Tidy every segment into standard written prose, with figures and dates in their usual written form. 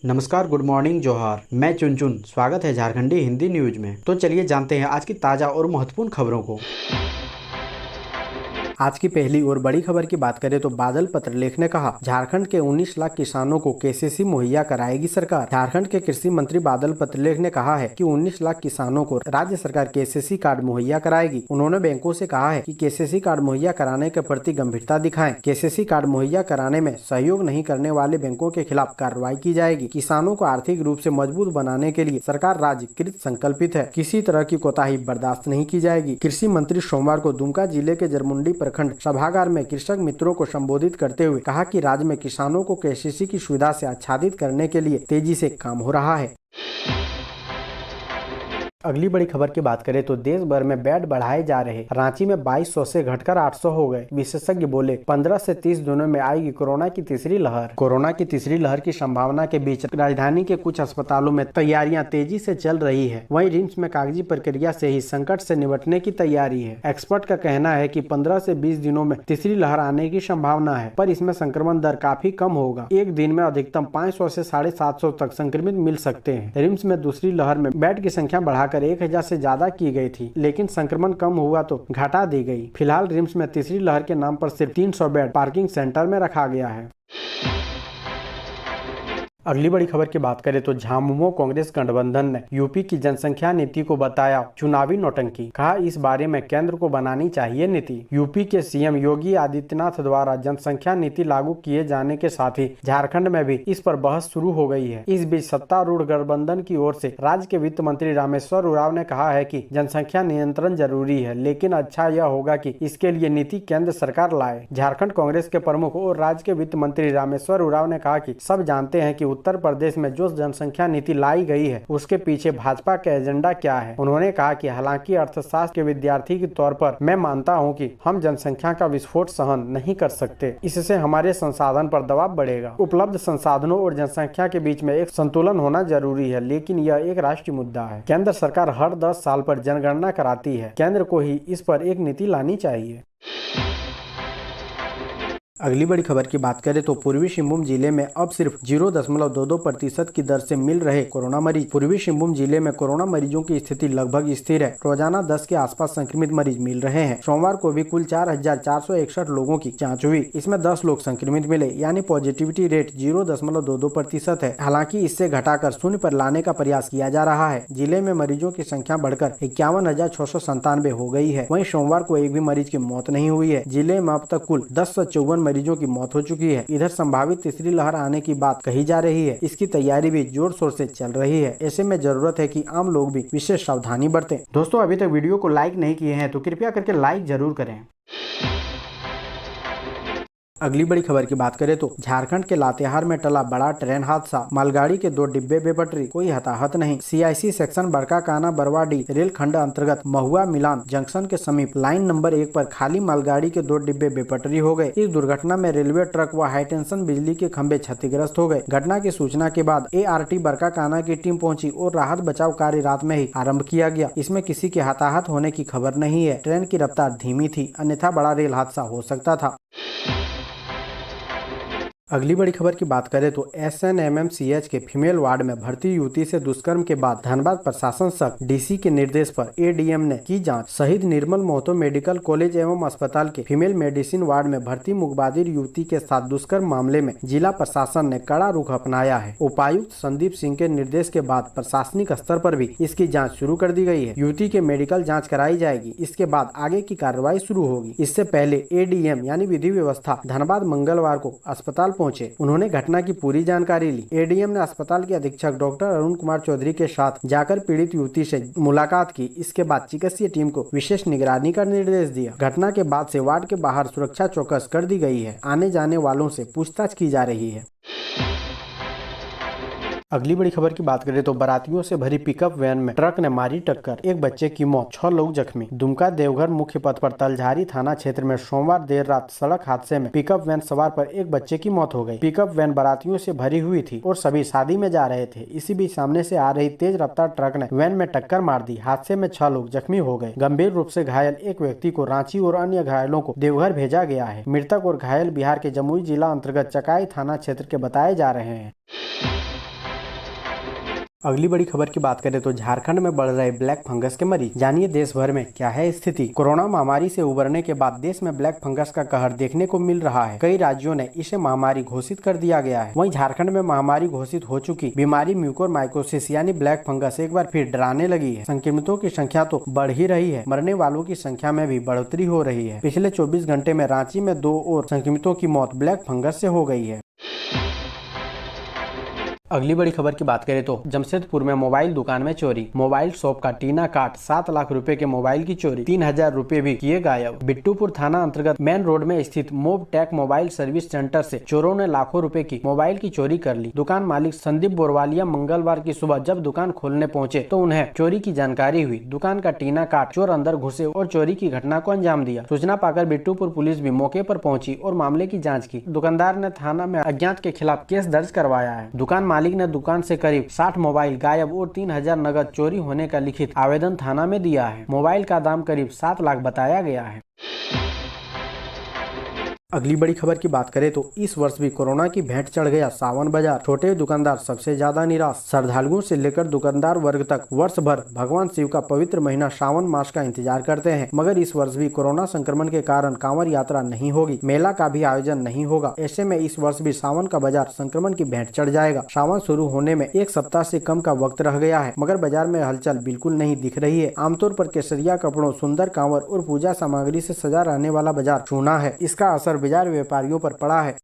नमस्कार, good morning, जोहार। मैं चुनचुन। स्वागत है झारखंडी हिंदी न्यूज में। तो चलिए जानते हैं आज की ताज़ा और महत्वपूर्ण खबरों को। आज की पहली और बड़ी खबर की बात करें तो बादल पत्रलेख ने कहा, झारखंड के 19 लाख किसानों को केसीसी मुहैया कराएगी सरकार। झारखंड के कृषि मंत्री बादल पत्रलेख ने कहा है कि 19 लाख किसानों को राज्य सरकार केसीसी कार्ड मुहैया कराएगी। उन्होंने बैंकों से कहा है कि केसीसी कार्ड मुहैया कराने के प्रति गंभीरता दिखाएं। केसीसी कार्ड मुहैया कराने में सहयोग नहीं करने वाले बैंकों के खिलाफ कार्रवाई की जाएगी। किसानों को आर्थिक रूप से मजबूत बनाने के लिए सरकार राज्य कृत संकल्पित है। किसी तरह की कोताही बर्दाश्त नहीं की जाएगी। कृषि मंत्री सोमवार को दुमका जिले के जरमुंडी प्रखंड सभागार में कृषक मित्रों को संबोधित करते हुए कहा कि राज्य में किसानों को केसीसी की सुविधा से आच्छादित करने के लिए तेजी से काम हो रहा है। अगली बड़ी खबर की बात करें तो देश भर में बेड बढ़ाए जा रहे। रांची में 2200 से घटकर 800 हो गए। विशेषज्ञ बोले 15 से 30 दिनों में आएगी कोरोना की तीसरी लहर। कोरोना की तीसरी लहर की संभावना के बीच राजधानी के कुछ अस्पतालों में तैयारियां तेजी से चल रही है। वहीं रिम्स में कागजी प्रक्रिया से ही संकट से निपटने की तैयारी है। एक्सपर्ट का कहना है कि 15 से 20 दिनों में तीसरी लहर आने की संभावना है, पर इसमें संक्रमण दर काफी कम होगा। एक दिन में अधिकतम 500 से 750 तक संक्रमित मिल सकते हैं। रिम्स में दूसरी लहर में बेड की संख्या बढ़ाकर 1000 से ज्यादा की गई थी, लेकिन संक्रमण कम हुआ तो घटा दी गई। फिलहाल रिम्स में तीसरी लहर के नाम पर सिर्फ 300 बेड पार्किंग सेंटर में रखा गया है। अगली बड़ी खबर की बात करें तो झामुमो कांग्रेस गठबंधन ने यूपी की जनसंख्या नीति को बताया चुनावी नौटंकी। कहा, इस बारे में केंद्र को बनानी चाहिए नीति। यूपी के सीएम योगी आदित्यनाथ द्वारा जनसंख्या नीति लागू किए जाने के साथ ही झारखंड में भी इस पर बहस शुरू हो गई है। इस बीच सत्तारूढ़ गठबंधन की ओर से राज्य के वित्त मंत्री रामेश्वर उरांव ने कहा है कि जनसंख्या नियंत्रण जरूरी है, लेकिन अच्छा यह होगा कि इसके लिए नीति केंद्र सरकार लाए। झारखंड कांग्रेस के प्रमुख और राज्य के वित्त मंत्री रामेश्वर उरांव ने कहा कि सब जानते हैं कि उत्तर प्रदेश में जो जनसंख्या नीति लाई गई है उसके पीछे भाजपा का एजेंडा क्या है। उन्होंने कहा कि हालांकि अर्थशास्त्र के विद्यार्थी के तौर पर मैं मानता हूं कि हम जनसंख्या का विस्फोट सहन नहीं कर सकते। इससे हमारे संसाधन पर दबाव बढ़ेगा। उपलब्ध संसाधनों और जनसंख्या के बीच में एक संतुलन होना जरूरी है, लेकिन यह एक राष्ट्रीय मुद्दा है। केंद्र सरकार हर 10 साल पर जनगणना कराती है। केंद्र को ही इस पर एक नीति लानी चाहिए। अगली बड़ी खबर की बात करें तो पूर्वी सिंहभूम जिले में अब सिर्फ 0.22% की दर से मिल रहे कोरोना मरीज। पूर्वी सिंहभूम जिले में कोरोना मरीजों की स्थिति लगभग स्थिर है। रोजाना 10 के आसपास संक्रमित मरीज मिल रहे हैं। सोमवार को भी कुल 4461 लोगों की जांच हुई। इसमें 10 लोग संक्रमित मिले, यानी पॉजिटिविटी रेट 0.22% है। हालांकि इससे घटाकर 0 पर लाने का प्रयास किया जा रहा है। जिले में मरीजों की संख्या बढ़कर 51,697 हो गई है। वहीं सोमवार को एक भी मरीज की मौत नहीं हुई है। जिले में अब तक कुल 1054 मरीजों की मौत हो चुकी है। इधर संभावित तीसरी लहर आने की बात कही जा रही है। इसकी तैयारी भी जोर शोर से चल रही है। ऐसे में जरूरत है कि आम लोग भी विशेष सावधानी बरतें। दोस्तों, अभी तक वीडियो को लाइक नहीं किए हैं तो कृपया करके लाइक जरूर करें। अगली बड़ी खबर की बात करें तो झारखंड के लातेहार में टला बड़ा ट्रेन हादसा। मालगाड़ी के 2 डिब्बे बेपटरी, कोई हताहत नहीं। CIC section Barkakana Barwadi rail खंड अंतर्गत महुआ मिलान जंक्शन के समीप लाइन नंबर 1 पर खाली मालगाड़ी के 2 डिब्बे बेपटरी हो गए। इस दुर्घटना में रेलवे ट्रक व हाईटेंशन बिजली के खंभे क्षतिग्रस्त हो गए। घटना की सूचना के बाद ART बड़काकाना की टीम पहुंची और राहत बचाव कार्य रात में ही आरम्भ किया गया। इसमें किसी के हताहत होने की खबर नहीं है। ट्रेन की रफ्तार धीमी थी, अन्यथा बड़ा रेल हादसा हो सकता था। अगली बड़ी खबर की बात करें तो SNMMCH के फीमेल वार्ड में भर्ती युवती से दुष्कर्म के बाद धनबाद प्रशासन सक DC के निर्देश पर ADM ने की जांच। शहीद निर्मल महतो मेडिकल कॉलेज एवं अस्पताल के फीमेल मेडिसिन वार्ड में भर्ती मुखबिर युवती के साथ दुष्कर्म मामले में जिला प्रशासन ने कड़ा रुख अपनाया है। उपायुक्त संदीप सिंह के निर्देश के बाद प्रशासनिक स्तर पर भी इसकी जाँच शुरू कर दी गई है। युवती के मेडिकल जाँच कराई जाएगी। इसके बाद आगे की कार्रवाई शुरू होगी। इससे पहले ADM यानी विधि व्यवस्था धनबाद मंगलवार को अस्पताल पहुंचे। उन्होंने घटना की पूरी जानकारी ली। एडीएम ने अस्पताल के अधीक्षक डॉक्टर अरुण कुमार चौधरी के साथ जाकर पीड़ित युवती से मुलाकात की। इसके बाद चिकित्सीय टीम को विशेष निगरानी का निर्देश दिया। घटना के बाद से वार्ड के बाहर सुरक्षा चौकस कर दी गई है। आने जाने वालों से पूछताछ की जा रही है। अगली बड़ी खबर की बात करें तो बारातियों से भरी पिकअप वैन में ट्रक ने मारी टक्कर, एक बच्चे की मौत, 6 लोग जख्मी। दुमका देवघर मुख्य पथ पर तलझारी थाना क्षेत्र में सोमवार देर रात सड़क हादसे में पिकअप वैन सवार पर एक बच्चे की मौत हो गई। पिकअप वैन बारातियों से भरी हुई थी और सभी शादी में जा रहे थे। इसी बीच सामने से आ रही तेज रफ्तार ट्रक ने वैन में टक्कर मार दी। हादसे में 6 लोग जख्मी हो गए। गंभीर रूप से घायल एक व्यक्ति को रांची और अन्य घायलों को देवघर भेजा गया है। मृतक और घायल बिहार के जमुई जिला अंतर्गत चकाई थाना क्षेत्र के बताए जा रहे हैं। अगली बड़ी खबर की बात करें तो झारखंड में बढ़ रहे ब्लैक फंगस के मरीज। जानिए देश भर में क्या है स्थिति। कोरोना महामारी से उबरने के बाद देश में ब्लैक फंगस का कहर देखने को मिल रहा है। कई राज्यों ने इसे महामारी घोषित कर दिया गया है। वहीं झारखंड में महामारी घोषित हो चुकी बीमारी म्यूकोरमाइकोसिस यानी ब्लैक फंगस एक बार फिर डराने लगी है। संक्रमितों की संख्या तो बढ़ ही रही है, मरने वालों की संख्या में भी बढ़ोतरी हो रही है। पिछले 24 घंटे में रांची में 2 और संक्रमितों की मौत ब्लैक फंगस से हो गई है। अगली बड़ी खबर की बात करें तो जमशेदपुर में मोबाइल दुकान में चोरी। मोबाइल शॉप का टीना काट 7 लाख रुपए के मोबाइल की चोरी, 3000 रुपए भी किए गायब। बिट्टूपुर थाना अंतर्गत मेन रोड में स्थित Mob Tech mobile service centre से चोरों ने लाखों रुपए की मोबाइल की चोरी कर ली। दुकान मालिक संदीप बोरवालिया मंगलवार की सुबह जब दुकान खोलने पहुंचे तो उन्हें चोरी की जानकारी हुई। दुकान का टीना काट चोर अंदर घुसे और चोरी की घटना को अंजाम दिया। सूचना पाकर बिट्टूपुर पुलिस भी मौके पर पहुंची और मामले की जाँच की। दुकानदार ने थाना में अज्ञात के खिलाफ केस दर्ज करवाया है। दुकान मालिक ने दुकान से करीब 60 मोबाइल गायब और 3000 नगद चोरी होने का लिखित आवेदन थाना में दिया है। मोबाइल का दाम करीब 7 लाख बताया गया है। अगली बड़ी खबर की बात करें तो इस वर्ष भी कोरोना की भेंट चढ़ गया सावन बाजार। छोटे दुकानदार सबसे ज्यादा निराश। श्रद्धालुओं से लेकर दुकानदार वर्ग तक वर्ष भर भगवान शिव का पवित्र महीना सावन मास का इंतजार करते हैं, मगर इस वर्ष भी कोरोना संक्रमण के कारण कांवड़ यात्रा नहीं होगी, मेला का भी आयोजन नहीं होगा। ऐसे में इस वर्ष भी सावन का बाजार संक्रमण की भेंट चढ़ जाएगा। सावन शुरू होने में 1 सप्ताह से कम का वक्त रह गया है, मगर बाजार में हलचल बिल्कुल नहीं दिख रही है। आमतौर पर केसरिया कपड़ों, सुंदर कांवर और पूजा सामग्री से सजा रहने वाला बाजार सूना है। इसका असर बाजार व्यापारियों पर पड़ा है।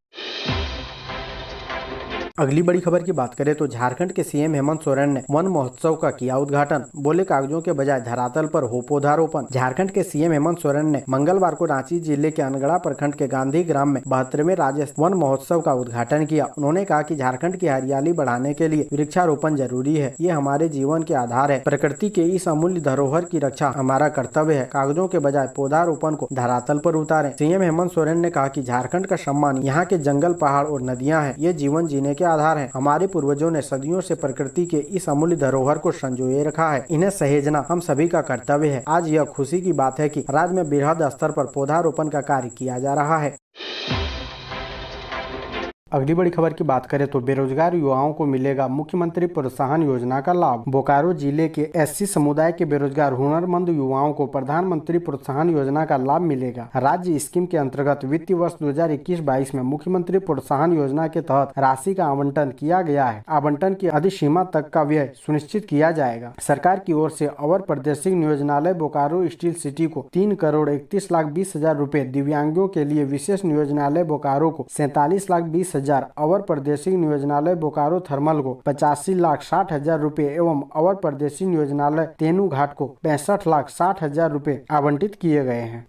अगली बड़ी खबर की बात करें तो झारखंड के सीएम हेमंत सोरेन ने वन महोत्सव का किया उद्घाटन। बोले कागजों के बजाय धरातल पर हो पौधारोपण। झारखंड के सीएम हेमंत सोरेन ने मंगलवार को रांची जिले के अनगढ़ा प्रखंड के गांधी ग्राम में 72वें राज्य वन महोत्सव का उद्घाटन किया। उन्होंने कहा कि झारखंड की हरियाली बढ़ाने के लिए वृक्षारोपण जरूरी है। ये हमारे जीवन के आधार है। प्रकृति के इस अमूल्य धरोहर की रक्षा हमारा कर्तव्य है। कागजों के बजाय पौधारोपण को धरातल पर उतारें। सीएम हेमंत सोरेन ने कहा कि झारखंड का सम्मान यहाँ के जंगल, पहाड़ और नदियाँ है। ये जीवन जीने के आधार है। हमारे पूर्वजों ने सदियों से प्रकृति के इस अमूल्य धरोहर को संजोए रखा है। इन्हें सहेजना हम सभी का कर्तव्य है। आज यह खुशी की बात है कि राज्य में बृहद स्तर पर पौधारोपण का कार्य किया जा रहा है। अगली बड़ी खबर की बात करें तो बेरोजगार युवाओं को मिलेगा मुख्यमंत्री प्रोत्साहन योजना का लाभ। बोकारो जिले के एससी समुदाय के बेरोजगार हुनरमंद युवाओं को प्रधानमंत्री प्रोत्साहन योजना का लाभ मिलेगा। राज्य स्कीम के अंतर्गत वित्तीय वर्ष 2021-22 में मुख्यमंत्री प्रोत्साहन योजना के तहत राशि का आवंटन किया गया है। आवंटन की अधिसीमा तक का व्यय सुनिश्चित किया जाएगा। सरकार की ओर से अवर प्रादेशिक नियोजनालय बोकारो स्टील सिटी को 3,31,20,000 रुपए, दिव्यांगों के लिए विशेष नियोजनालय बोकारो को 47,20,000, अवर प्रादेशिक नियोजनालय बोकारो थर्मल को 85,60,000 रुपए एवं अवर प्रादेशिक नियोजनालय तेनूघाट को 65,60,000 रुपए आवंटित किए गए हैं।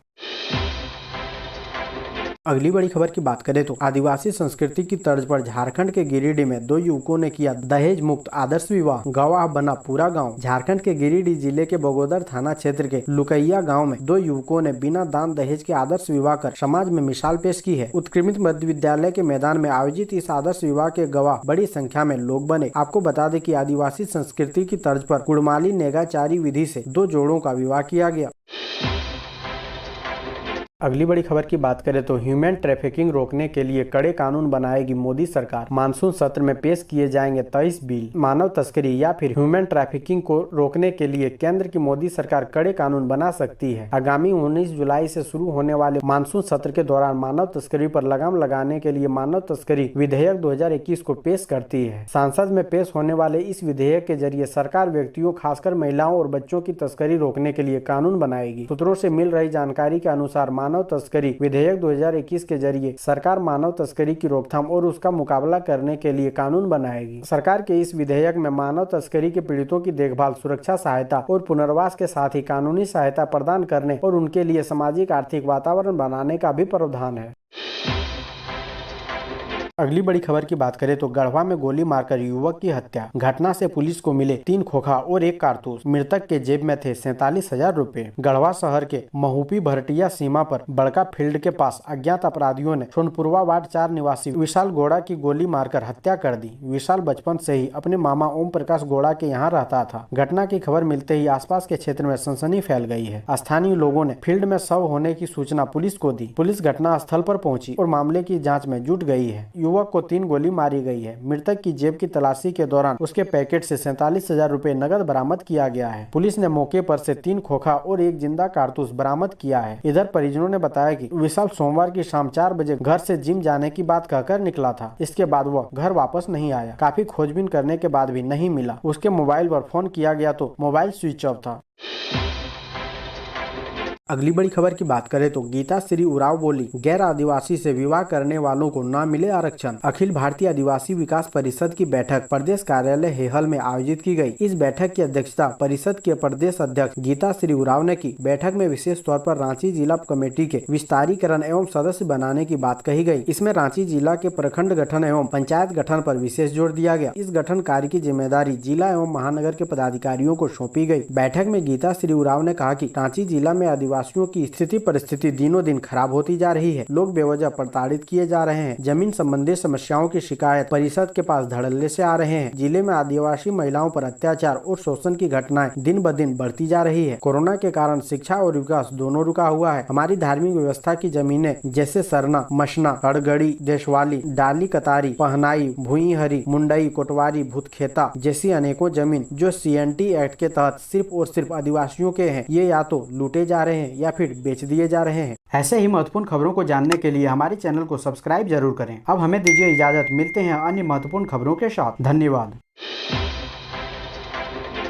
अगली बड़ी खबर की बात करें तो आदिवासी संस्कृति की तर्ज पर झारखंड के गिरिडीह में 2 युवकों ने किया दहेज मुक्त आदर्श विवाह। गवाह बना पूरा गांव। झारखंड के गिरिडीह जिले के बगोदर थाना क्षेत्र के लुकैया गांव में 2 युवकों ने बिना दान दहेज के आदर्श विवाह कर समाज में मिसाल पेश की है। उत्क्रमित मध्य विद्यालय के मैदान में आयोजित इस आदर्श विवाह के गवाह बड़ी संख्या में लोग बने। आपको बता दें कि आदिवासी संस्कृति की तर्ज पर कुड़माली नेगाचारी विधि से 2 जोड़ों का विवाह किया गया। अगली बड़ी खबर की बात करें तो ह्यूमन ट्रैफिकिंग रोकने के लिए कड़े कानून बनाएगी मोदी सरकार। मानसून सत्र में पेश किए जाएंगे 23 बिल। मानव तस्करी या फिर ह्यूमन ट्रैफिकिंग को रोकने के लिए केंद्र की मोदी सरकार कड़े कानून बना सकती है। आगामी 19 जुलाई से शुरू होने वाले मानसून सत्र के दौरान मानव तस्करी पर लगाम लगाने के लिए मानव तस्करी विधेयक 2021 को पेश करती है। संसद में पेश होने वाले इस विधेयक के जरिए सरकार व्यक्तियों, खासकर महिलाओं और बच्चों की तस्करी रोकने के लिए कानून बनाएगी। सूत्रों से मिल रही जानकारी के अनुसार मानव तस्करी विधेयक 2021 के जरिए सरकार मानव तस्करी की रोकथाम और उसका मुकाबला करने के लिए कानून बनाएगी। सरकार के इस विधेयक में मानव तस्करी के पीड़ितों की देखभाल, सुरक्षा, सहायता और पुनर्वास के साथ ही कानूनी सहायता प्रदान करने और उनके लिए सामाजिक आर्थिक वातावरण बनाने का भी प्रावधान है। अगली बड़ी खबर की बात करें तो गढ़वा में गोली मारकर युवक की हत्या। घटना से पुलिस को मिले 3 खोखा और 1 कारतूस। मृतक के जेब में थे 47,000 रुपए। गढ़वा शहर के महूपी भरटिया सीमा पर बड़का फील्ड के पास अज्ञात अपराधियों ने सोनपुरवा वार्ड 4 निवासी विशाल गोड़ा की गोली मारकर हत्या कर दी। विशाल बचपन से ही अपने मामा ओम प्रकाश गोड़ा के यहाँ रहता था। घटना की खबर मिलते ही आसपास के क्षेत्र में सनसनी फैल गई है। स्थानीय लोगों ने फील्ड में शव होने की सूचना पुलिस को दी। पुलिस घटना स्थल पर पहुंची और मामले की जाँच में जुट गई है। युवक को 3 गोली मारी गई है। मृतक की जेब की तलाशी के दौरान उसके पैकेट से 47,000 रुपए नकद बरामद किया गया है। पुलिस ने मौके पर से 3 खोखा और 1 जिंदा कारतूस बरामद किया है। इधर परिजनों ने बताया कि विशाल सोमवार की शाम 4 बजे घर से जिम जाने की बात कहकर निकला था। इसके बाद वह घर वापस नहीं आया। काफी खोजबीन करने के बाद भी नहीं मिला। उसके मोबाइल पर फोन किया गया तो मोबाइल स्विच ऑफ था। अगली बड़ी खबर की बात करें तो गीता श्री उरांव बोली, गैर आदिवासी से विवाह करने वालों को न मिले आरक्षण। अखिल भारतीय आदिवासी विकास परिषद की बैठक प्रदेश कार्यालय हेहल में आयोजित की गई। इस बैठक की अध्यक्षता परिषद के प्रदेश अध्यक्ष गीता श्री उरांव ने की। बैठक में विशेष तौर पर रांची जिला कमेटी के विस्तारीकरण एवं सदस्य बनाने की बात कही गई। इसमें रांची जिला के प्रखंड गठन एवं पंचायत गठन पर विशेष जोर दिया गया। इस गठन कार्य की जिम्मेदारी जिला एवं महानगर के पदाधिकारियों को सौंपी गई। बैठक में गीता श्री उरांव ने कहा कि रांची जिला में आदिवासियों की स्थिति परिस्थिति दिनों दिन खराब होती जा रही है। लोग बेवजह प्रताड़ित किए जा रहे हैं। जमीन संबंधी समस्याओं की शिकायत परिषद के पास धड़ल्ले से आ रहे हैं। जिले में आदिवासी महिलाओं पर अत्याचार और शोषण की घटनाएं दिन ब दिन बढ़ती जा रही है। कोरोना के कारण शिक्षा और विकास दोनों रुका हुआ है। हमारी धार्मिक व्यवस्था की जमीनें जैसे सरना, मशना, हड़गड़ी, देशवाली, डाली कतारी, पहनाई, भुईहरी, मुंडई, कोटवारी, भूतखेता जैसी अनेकों जमीन जो CNT एक्ट के तहत सिर्फ और सिर्फ आदिवासियों के हैं, ये या तो लूटे जा रहे हैं या फिर बेच दिए जा रहे हैं। ऐसे ही महत्वपूर्ण खबरों को जानने के लिए हमारे चैनल को सब्सक्राइब जरूर करें। अब हमें दीजिए इजाजत, मिलते हैं अन्य महत्वपूर्ण खबरों के साथ। धन्यवाद।